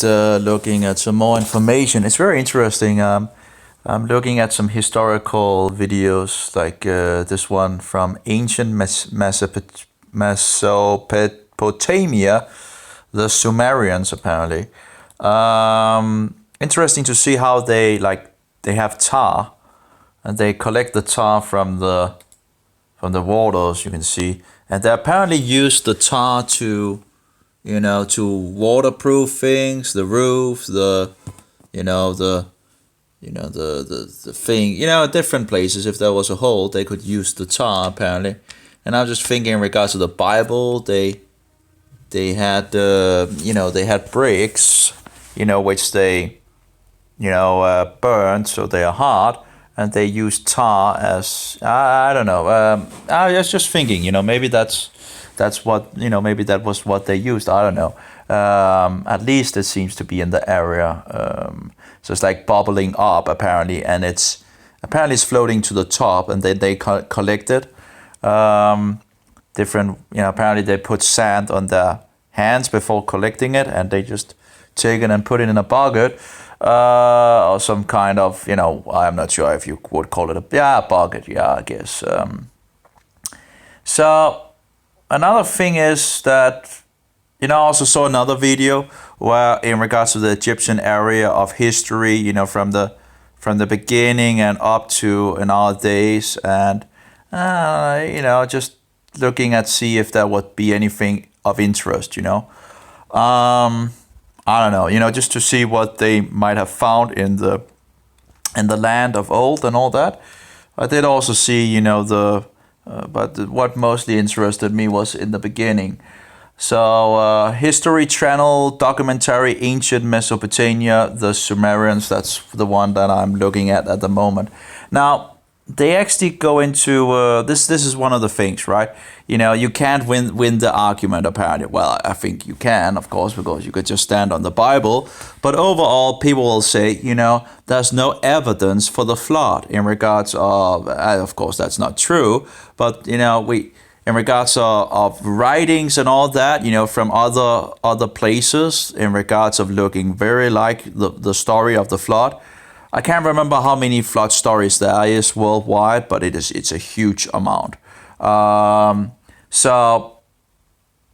looking at some more information. It's very interesting. I'm looking at some historical videos like this one from ancient Mesopotamia, the Sumerians apparently. Interesting to see how they have tar, and they collect the tar from the waters, you can see, and they apparently use the tar to waterproof things, the roof, the thing, different places. If there was a hole, they could use the tar apparently. And I'm just thinking in regards to the Bible, they had they had bricks, which they burned, so they are hard, and they use tar as I don't know. I was just thinking, maybe that's what maybe that was what they used. I don't know. At least it seems to be in the area. So it's like bubbling up apparently, and it's floating to the top, and then they collect it. Different, apparently they put sand on their hands before collecting it, and they just take it and put it in a bucket. Or some kind of, I'm not sure if you would call it a bucket, I guess. So another thing is that, I also saw another video where in regards to the Egyptian area of history, from the beginning and up to in our days, and just looking at see if there would be anything of interest, I don't know, just to see what they might have found in the land of old and all that. I did also see, but what mostly interested me was in the beginning. So History Channel documentary Ancient Mesopotamia, the Sumerians. That's the one that I'm looking at the moment. Now they actually go into this. This is one of the things, right? You can't win the argument apparently. Well, I think you can, of course, because you could just stand on the Bible. But overall, people will say, there's no evidence for the flood in regards of course, that's not true. But in regards of writings and all that, from other places, in regards of looking very like the story of the flood. I can't remember how many flood stories there is worldwide, but it's a huge amount. So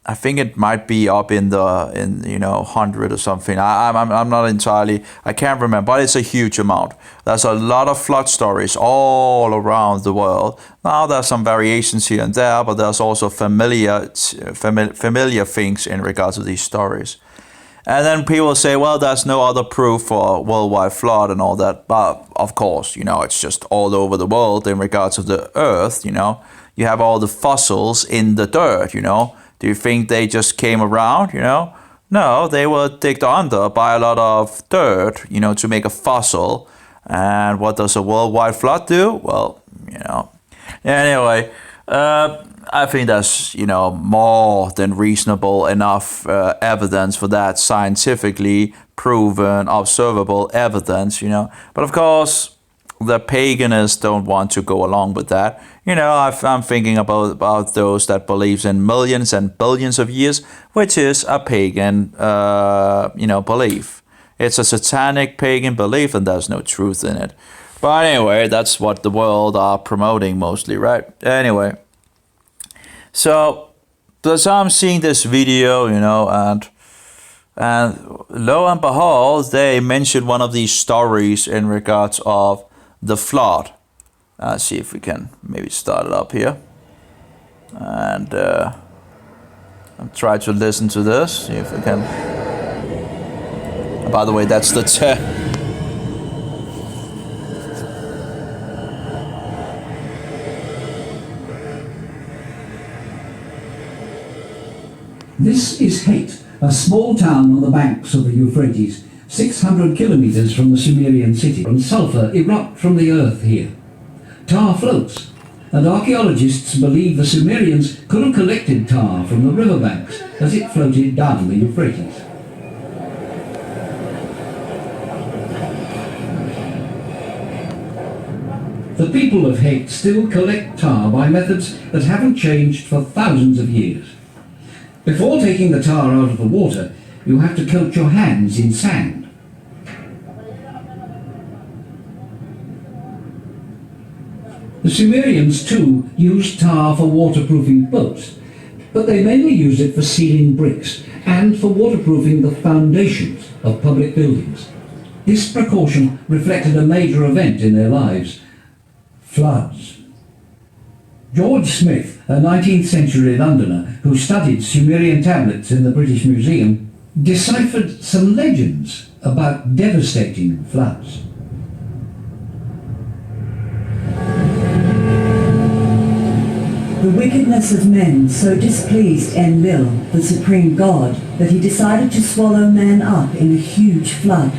I think it might be up in 100 or something. I'm not entirely, I can't remember, but it's a huge amount. There's a lot of flood stories all around the world. Now there's some variations here and there, but there's also familiar things in regards to these stories. And then people say, well, there's no other proof for worldwide flood and all that. But of course, it's just all over the world in regards to the earth, You have all the fossils in the dirt, Do you think they just came around, No, they were digged under by a lot of dirt, to make a fossil. And what does a worldwide flood do? Well, Anyway, I think that's, more than reasonable enough evidence for that, scientifically proven, observable evidence, But of course, the paganists don't want to go along with that. I'm thinking about those that believes in millions and billions of years, which is a pagan, belief. It's a satanic pagan belief, and there's no truth in it. But anyway, that's what the world are promoting mostly, right? Anyway. So I'm seeing this video, and lo and behold, they mentioned one of these stories in regards of the flood. Let's see if we can maybe start it up here. And I'll try to listen to this, see if we can. By the way, that's the This is Hate, a small town on the banks of the Euphrates, 600 kilometers from the Sumerian city. And sulfur erupt from the earth here. Tar floats, and archaeologists believe the Sumerians could have collected tar from the riverbanks as it floated down the Euphrates. The people of Hate still collect tar by methods that haven't changed for thousands of years. Before taking the tar out of the water, you have to coat your hands in sand. The Sumerians too used tar for waterproofing boats, but they mainly used it for sealing bricks and for waterproofing the foundations of public buildings. This precaution reflected a major event in their lives: floods. George Smith, a 19th century Londoner who studied Sumerian tablets in the British Museum, deciphered some legends about devastating floods. The wickedness of men so displeased Enlil, the supreme god, that he decided to swallow man up in a huge flood.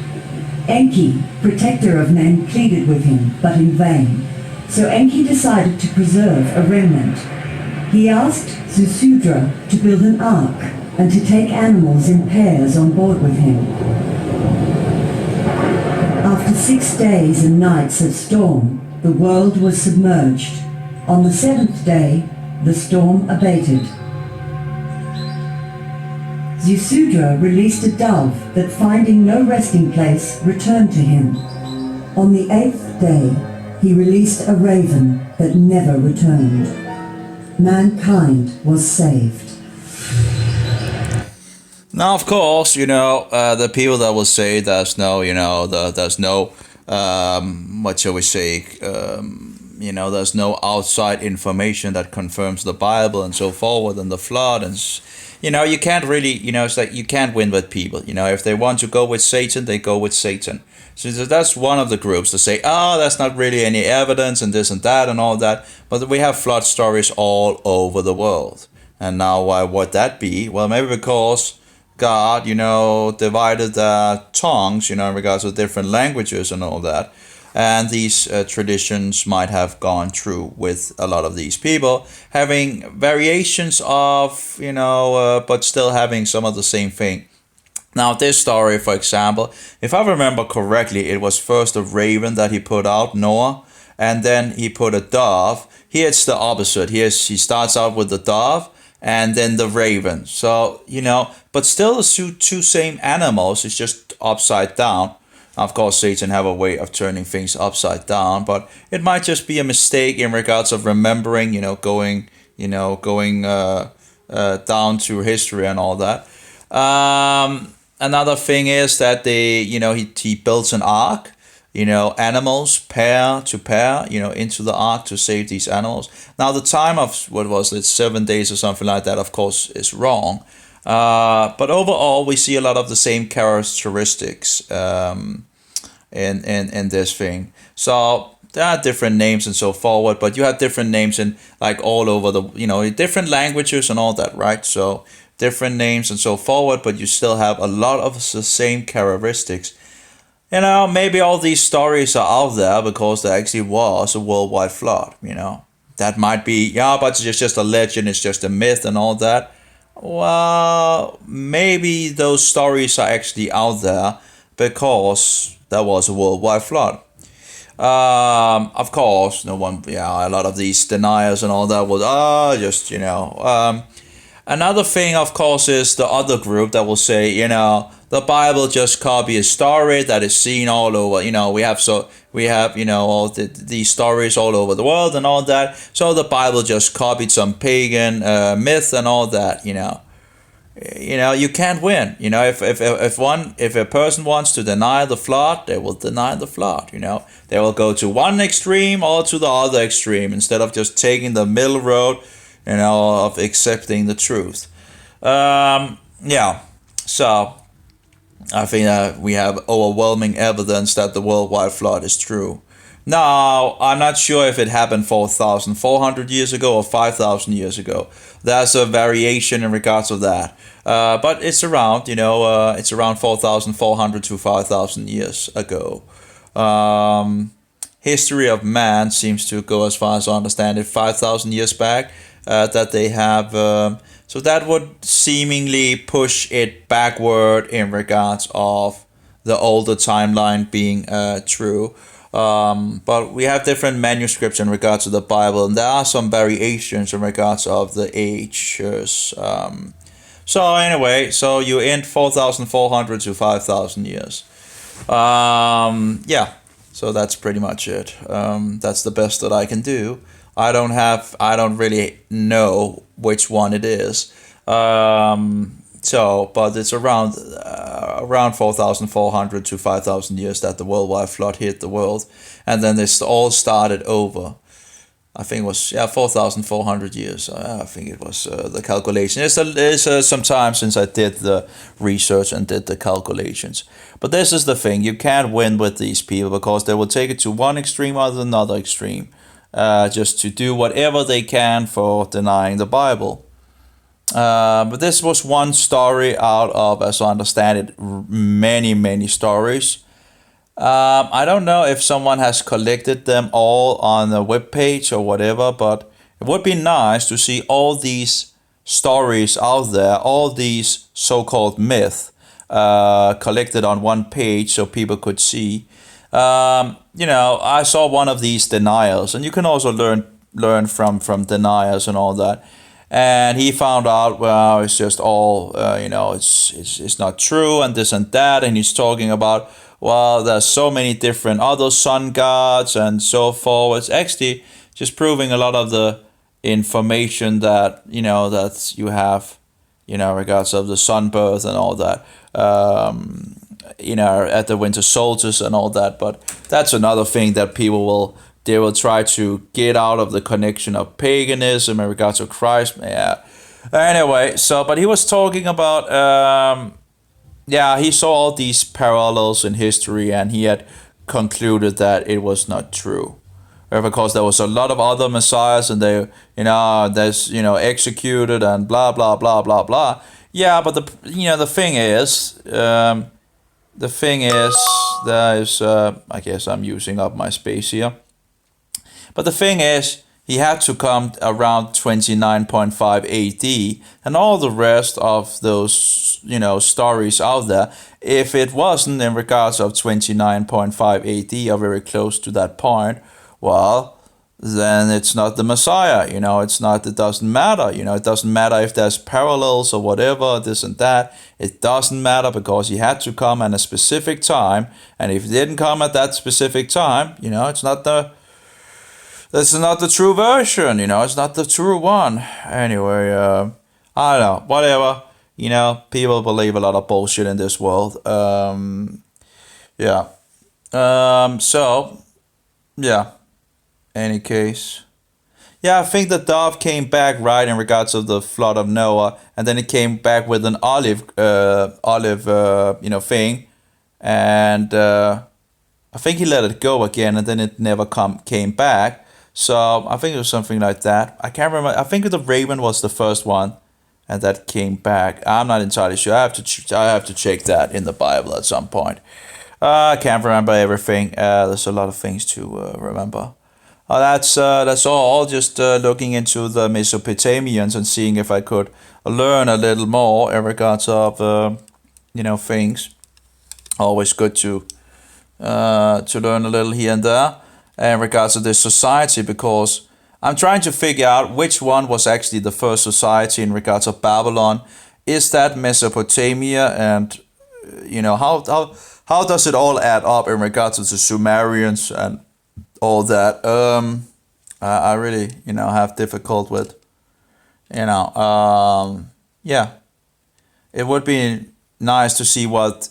Enki, protector of men, pleaded with him, but in vain. So Enki decided to preserve a remnant. He asked Zusudra to build an ark and to take animals in pairs on board with him. After 6 days and nights of storm, the world was submerged. On the 7th day, the storm abated. Zusudra released a dove that, finding no resting place, returned to him. On the 8th day, he released a raven that never returned. Mankind was saved. Now, of course, the people that will say there's no, there's no, what shall we say, there's no outside information that confirms the Bible and so forward and the flood and, you can't really, it's like you can't win with people. If they want to go with Satan, they go with Satan. So that's one of the groups to say, that's not really any evidence and this and that and all that. But we have flood stories all over the world. And now why would that be? Well, maybe because God, divided the tongues, in regards to different languages and all that. And these traditions might have gone through with a lot of these people, having variations of, but still having some of the same thing. Now, this story, for example, if I remember correctly, it was first a raven that he put out, Noah, and then he put a dove. Here it's the opposite. He starts out with the dove and then the raven. So, but still the two same animals, it's just upside down. Of course, Satan have a way of turning things upside down, but it might just be a mistake in regards of remembering, going down through history and all that. Another thing is that he builds an ark, animals pair to pair, into the ark to save these animals. Now, the time of, 7 days or something like that, of course, is wrong. But overall, we see a lot of the same characteristics in this thing. So there are different names and so forward, but you have different names in like all over the, different languages and all that, right? So different names and so forward, but you still have a lot of the same characteristics. Maybe all these stories are out there because there actually was a worldwide flood, That might be, but it's just a legend, it's just a myth and all that. Well, maybe those stories are actually out there because there was a worldwide flood. Of course, a lot of these deniers and all that was, Another thing, of course, is the other group that will say, the Bible just copy a story that is seen all over. We have all these stories all over the world and all that. So the Bible just copied some pagan myth and all that. You can't win. If a person wants to deny the flood, they will deny the flood. They will go to one extreme or to the other extreme instead of just taking the middle road. Of accepting the truth. So I think we have overwhelming evidence that the worldwide flood is true. Now, I'm not sure if it happened 4,400 years ago or 5,000 years ago. There's a variation in regards of that. But it's around, it's around 4,400 to 5,000 years ago. History of man seems to go, as far as I understand it, 5,000 years back. That they have, so that would seemingly push it backward in regards of the older timeline being true. But we have different manuscripts in regards to the Bible, and there are some variations in regards of the ages. So anyway, so you end 4,400 to 5,000 years. Yeah, so that's pretty much it. That's the best that I can do. I don't really know which one it is. But it's around 4,400 to 5,000 years that the worldwide flood hit the world, and then this all started over. I think it was 4,400 years. I think it was the calculation. It's some time since I did the research and did the calculations. But this is the thing: you can't win with these people because they will take it to one extreme or another extreme, just to do whatever they can for denying the Bible. But this was one story out of, as I understand it, many stories. I don't know if someone has collected them all on a webpage or whatever, but it would be nice to see all these stories out there, all these so-called myths, collected on one page so people could see. I saw one of these deniers, and you can also learn from deniers and all that. And he found out, well, it's just all, it's not true and this and that. And he's talking about, well, there's so many different other sun gods and so forth. It's actually just proving a lot of the information that, that you have, regards of the sunbirth and all that, at the winter solstice and all that. But that's another thing that they will try to get out of the connection of paganism in regards to Christ. Yeah. Anyway, but he was talking about, he saw all these parallels in history, and he had concluded that it was not true. Because there was a lot of other messiahs, and they, executed and blah, blah, blah, blah, blah. Yeah, but the thing is, there is, I guess I'm using up my space here. But the thing is, he had to come around 29.5 AD, and all the rest of those, stories out there, if it wasn't in regards of 29.5 AD or very close to that point, well, then it's not the Messiah, it doesn't matter, it doesn't matter if there's parallels or whatever, this and that, it doesn't matter because he had to come at a specific time, and if he didn't come at that specific time, This is not the true version, it's not the true one. Anyway, I don't know, whatever. People believe a lot of bullshit in this world. Any case. Yeah, I think the dove came back right in regards of the flood of Noah, and then it came back with an olive thing, and I think he let it go again, and then it never came back. So I think it was something like that. I can't remember. I think the raven was the first one, and that came back. I'm not entirely sure. I have to check that in the Bible at some point. I can't remember everything. There's a lot of things to remember. That's all. Just looking into the Mesopotamians and seeing if I could learn a little more in regards of things. Always good to learn a little here and there in regards to this society, because I'm trying to figure out which one was actually the first society in regards of Babylon. Is that Mesopotamia? And how does it all add up in regards to the Sumerians and all that? I really have difficult with it would be nice to see what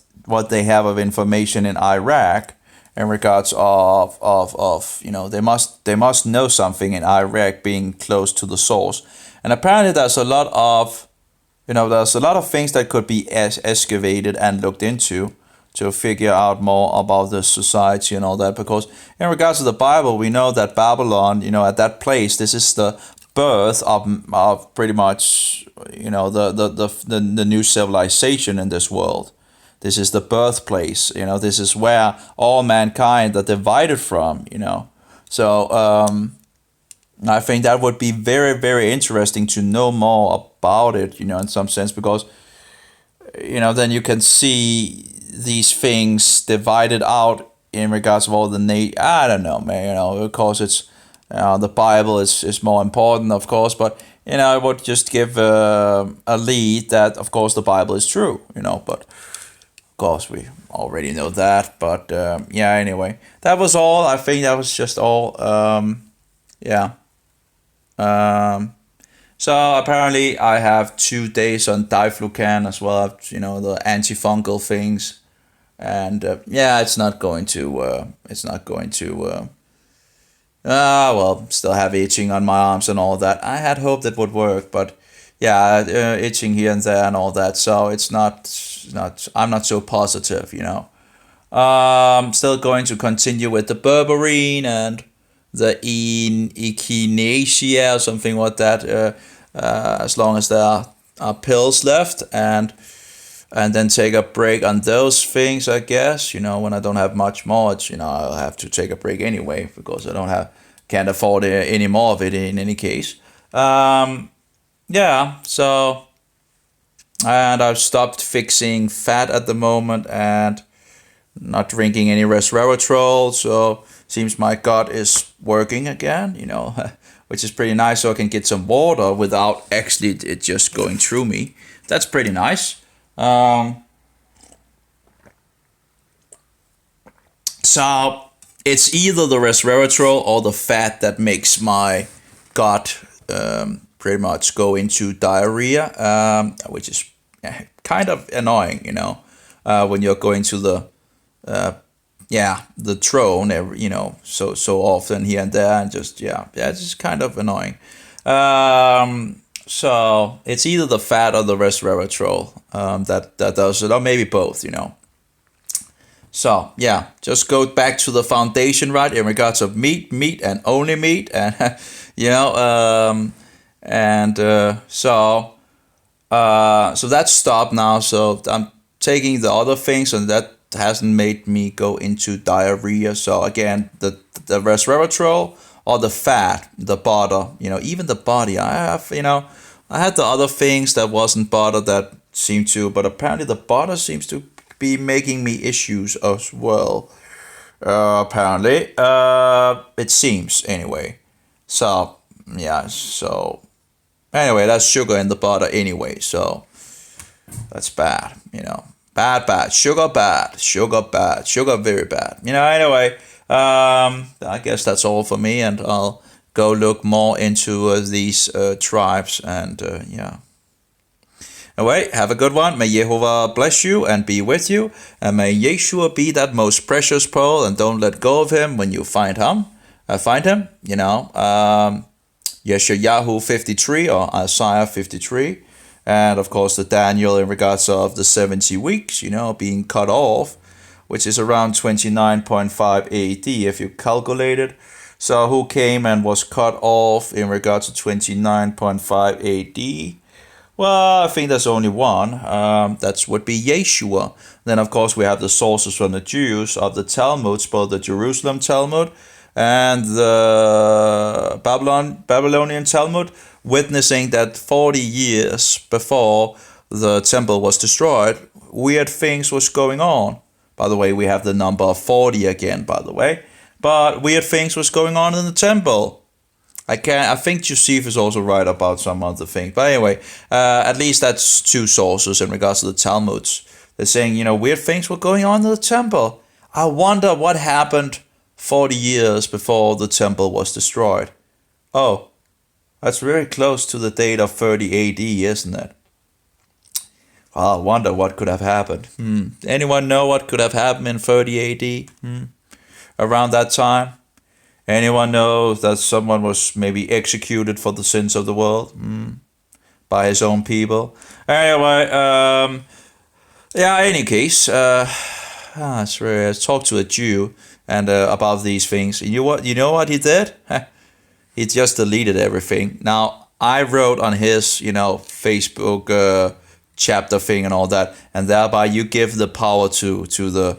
they have of information in Iraq in regards of they must know something in Iraq, being close to the source. And apparently there's a lot of things that could be excavated and looked into to figure out more about the society and all that, because in regards to the Bible, we know that Babylon, at that place, this is the birth of pretty much the new civilization in this world. This is the birthplace, this is where all mankind are divided from, So I think that would be very, very interesting to know more about it, in some sense, because, then you can see these things divided out in regards of all the I don't know, man, of course it's, the Bible is more important, of course, but it would just give a lead that, of course, the Bible is true, but of course we already know that. But yeah, anyway, that was all. I think that was just all. Yeah. So apparently I have 2 days on diflucan as well, the antifungal things. And yeah, it's not going to, still have itching on my arms and all that. I had hoped it would work, but yeah, itching here and there and all that. So it's not, I'm not so positive, Still going to continue with the berberine and the echinacea or something like that, as long as there are pills left, and then take a break on those things, I guess. When I don't have much more, I'll have to take a break anyway, because can't afford any more of it in any case. Yeah, so, and I've stopped fixing fat at the moment and not drinking any resveratrol, so seems my gut is working again, which is pretty nice, so I can get some water without actually it just going through me. That's pretty nice. So it's either the resveratrol or the fat that makes my gut pretty much go into diarrhea, which is kind of annoying, when you're going to the throne, so often here and there, and just it's just kind of annoying. So it's either the fat or the resveratrol that does it, or maybe both, So yeah, just go back to the foundation, right, in regards of meat, and only meat, and so that's stopped now. So I'm taking the other things, and that hasn't made me go into diarrhea. So again, the resveratrol or the fat, the butter, even the body. I had the other things that wasn't butter that seemed to, but apparently the butter seems to be making me issues as well. Apparently, it seems anyway. So yeah, so anyway, that's sugar in the butter anyway. So that's bad, Bad, sugar bad, sugar very bad. Anyway, I guess that's all for me, and I'll go look more into these tribes, and yeah. Anyway, have a good one. May Jehovah bless you and be with you, and may Yeshua be that most precious pearl, and don't let go of him when you find him. Yeshayahu 53 or Isaiah 53. And of course the Daniel in regards of the 70 weeks, being cut off, which is around 29.5 AD if you calculate it. So who came and was cut off in regards to 29.5 AD? Well, I think there's only one. That would be Yeshua. Then of course we have the sources from the Jews of the Talmuds, both the Jerusalem Talmud and the Babylonian Talmud, witnessing that 40 years before the temple was destroyed, weird things was going on. By the way, we have the number 40 again, by the way. But weird things was going on in the temple. I think Josephus also write about some other thing. But anyway, at least that's two sources in regards to the Talmuds. They're saying, weird things were going on in the temple. I wonder what happened 40 years before the temple was destroyed. Oh, that's very close to the date of 30 AD, isn't it? Well, I wonder what could have happened. Anyone know what could have happened in 30 AD? Around that time? Anyone know that someone was maybe executed for the sins of the world? By his own people? Anyway, any case, it's really, I talked to a Jew and about these things. You know what he did? He just deleted everything. Now, I wrote on his, Facebook chapter thing and all that, and thereby you give the power to the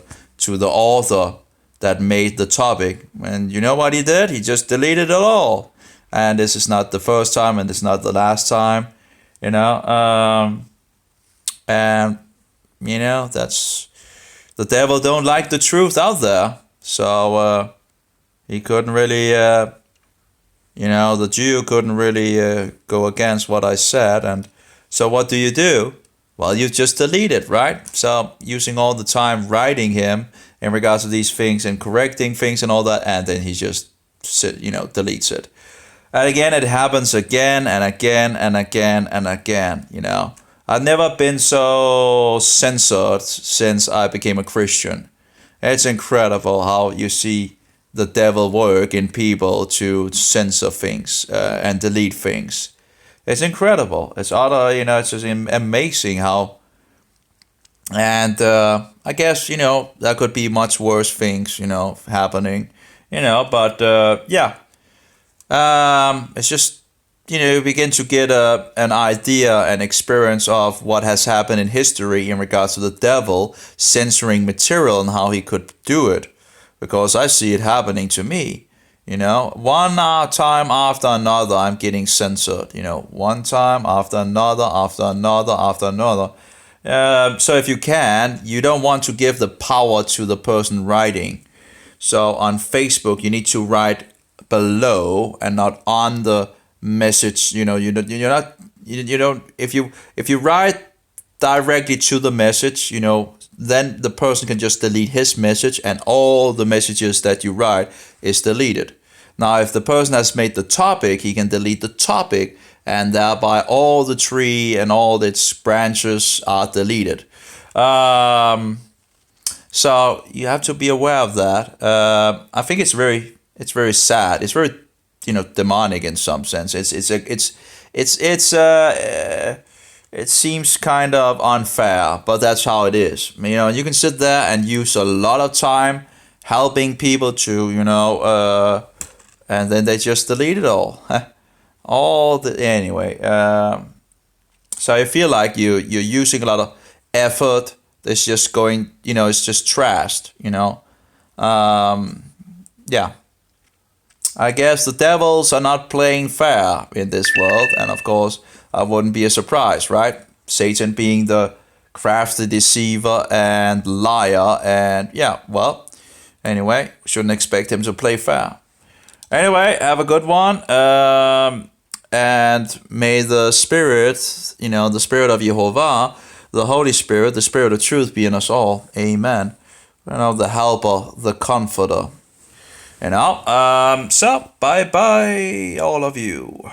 author that made the topic. And you know what he did? He just deleted it all. And this is not the first time, and it's not the last time, that's the devil don't like the truth out there. So he couldn't really You know, the Jew couldn't really go against what I said, and so what do? Well, you just delete it, right? So using all the time writing him in regards to these things and correcting things and all that, and then he just deletes it. And again, it happens again and again and again and again, you know. I've never been so censored since I became a Christian. It's incredible how you see the devil work in people to censor things and delete things. It's incredible. It's it's just amazing how. And I guess, there could be much worse things, happening, but yeah. It's just, you begin to get an idea and experience of what has happened in history in regards to the devil censoring material and how he could do it. Because I see it happening to me. One time after another, I'm getting censored. One time after another, after another, after another. So if you don't want to give the power to the person writing. So on Facebook, you need to write below and not on the message. You're not. You don't. If you write directly to the message, then the person can just delete his message and all the messages that you write is deleted. Now, if the person has made the topic, he can delete the topic and thereby all the tree and all its branches are deleted. So you have to be aware of that. I think it's very sad. It's very, demonic in some sense. It seems kind of unfair, but that's how it is. You can sit there and use a lot of time helping people to, and then they just delete it all. Anyway. So I feel like you're using a lot of effort. It's just going, it's just trashed, Yeah. I guess the devils are not playing fair in this world, and of course, I wouldn't be a surprise, right? Satan being the crafty deceiver and liar, and anyway, shouldn't expect him to play fair. Anyway, have a good one, and may the Spirit, the Spirit of Jehovah, the Holy Spirit, the Spirit of truth be in us all. Amen. The Helper, the Comforter. So bye bye, all of you.